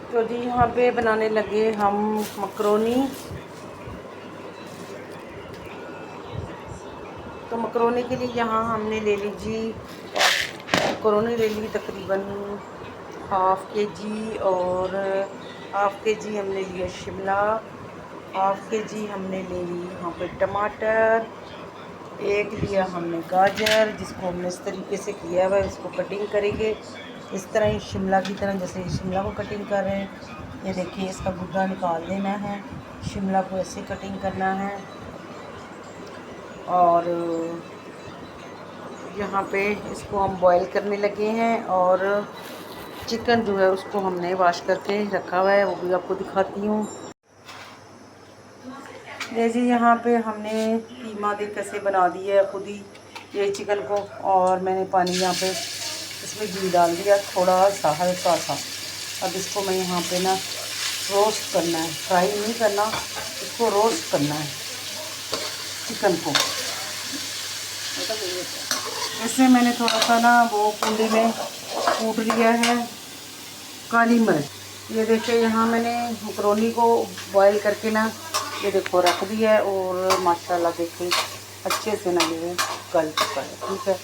तो जी यहाँ पे बनाने लगे हम मकरोनी। तो मकरोनी के लिए यहाँ हमने ले लीजिए मकरोनी ले ली तकरीबन हाफ़ के जी, और हाफ़ के जी हमने लिया शिमला, हाफ़ के जी हमने ले ली यहाँ पे टमाटर, एक लिया हमने गाजर जिसको हमने इस तरीके से किया हुआ है। इसको कटिंग करेंगे इस तरह ही शिमला की तरह, जैसे शिमला को कटिंग कर रहे हैं। ये देखिए इसका गुद्दा निकाल देना है, शिमला को ऐसे कटिंग करना है। और यहाँ पे इसको हम बॉईल करने लगे हैं, और चिकन जो है उसको हमने वॉश करके रखा हुआ है, वो भी आपको दिखाती हूँ। ये जी यहाँ पे हमने कीमा देख कैसे बना दिया है खुद ही ये चिकन को, और मैंने पानी यहाँ पे इसमें घी डाल दिया थोड़ा सा, हल्का सा। अब इसको मैं यहाँ पे ना रोस्ट करना है, फ्राई नहीं करना, इसको रोस्ट करना है चिकन को। इसमें मैंने थोड़ा सा ना वो कुंडे में कूट लिया है काली मिर्च। ये देखिए यहाँ मैंने मकरोनी को बॉईल करके ना ये देखो रख दिया है, और माशाल्लाह देखिए अच्छे से ना ये गल चुका है। ठीक है,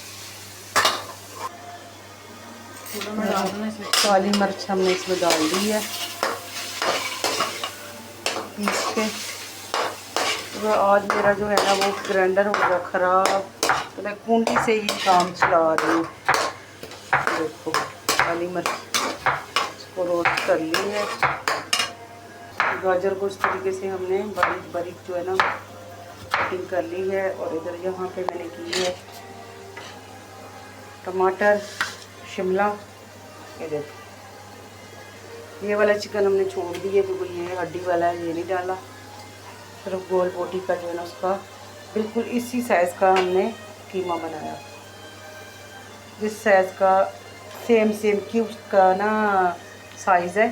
काली मिर्च हमने इसमें डाल दी है पीस के। तो आज मेरा जो है ना वो ग्राइंडर हो गया ख़राब, तो मैं कुंडी से ही काम चला रही हूँ। देखो काली मिर्च इसको रोस्ट कर ली है। गाजर को इस तरीके से हमने बारीक बारीक जो है ना कटिंग कर ली है, और इधर यहाँ पे मैंने की है टमाटर, शिमला। ये देखो ये वाला चिकन हमने छोड़ दिया क्योंकि ये हड्डी वाला है, ये नहीं डाला। सिर्फ गोल बोटी का जो है ना उसका बिल्कुल इसी साइज़ का हमने कीमा बनाया, जिस साइज़ का सेम क्यूब्स का ना साइज़ है,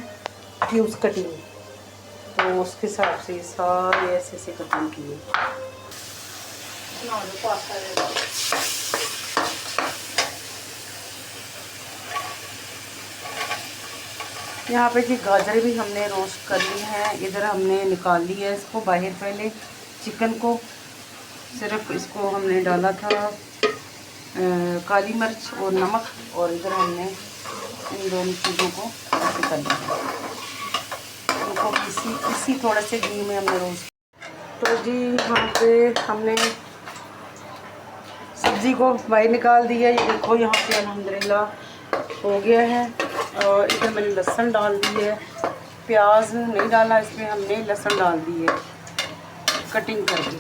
क्यूब्स कटिंग, तो उसके हिसाब से सारे ऐसे ऐसे कटिंग किए। यहाँ पे जी गाजर भी हमने रोस्ट कर ली है, इधर हमने निकाल ली है इसको बाहर। पहले चिकन को सिर्फ इसको हमने डाला था काली मिर्च और नमक, और इधर हमने इन दोनों चीज़ों को ऐसे कर लिया, उनको इसी थोड़े से घी में हमने रोस्ट। तो जी यहाँ पे हमने सब्ज़ी को बाहर निकाल दिया। ये देखो यहाँ पे अल्हम्दुलिल्लाह हो गया है, और इधर मैंने लहसुन डाल दी है, प्याज नहीं डाला इसमें, हमने लहसुन डाल दी है कटिंग करके।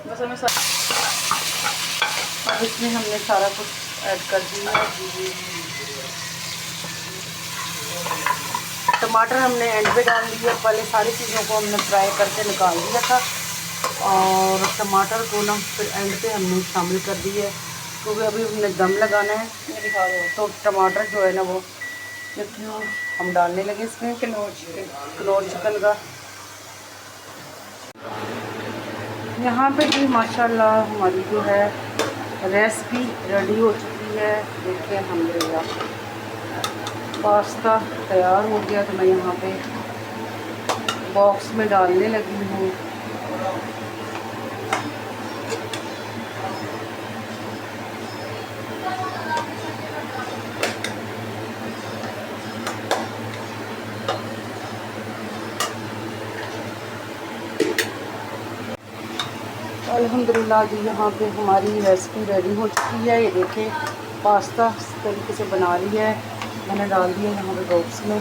बस हमें अब इसमें हमने सारा कुछ ऐड कर दिया है। टमाटर हमने एंड पे डाल दिया, पहले सारी चीज़ों को हमने फ्राई करके निकाल दिया था, और टमाटर को ना फिर एंड पे हमने शामिल कर दिया है क्योंकि अभी हमने दम लगाना है। ये दिखा दो, तो टमाटर जो है ना वो क्यों हम डालने लगे इसमें किनोर चिकन का। यहाँ पे भी माशाल्लाह हमारी जो है रेसिपी रेडी हो चुकी है। देखिए अल्हम्दुलिल्लाह पास्ता तैयार हो गया, तो मैं यहाँ पे बॉक्स में डालने लगी हूँ। अल्हम्दुलिल्लाह जी यहाँ पे हमारी रेसिपी रेडी हो चुकी है। ये देखें पास्ता इस तरीके से बना लिया है, मैंने डाल दिया यहाँ पे बॉक्स में।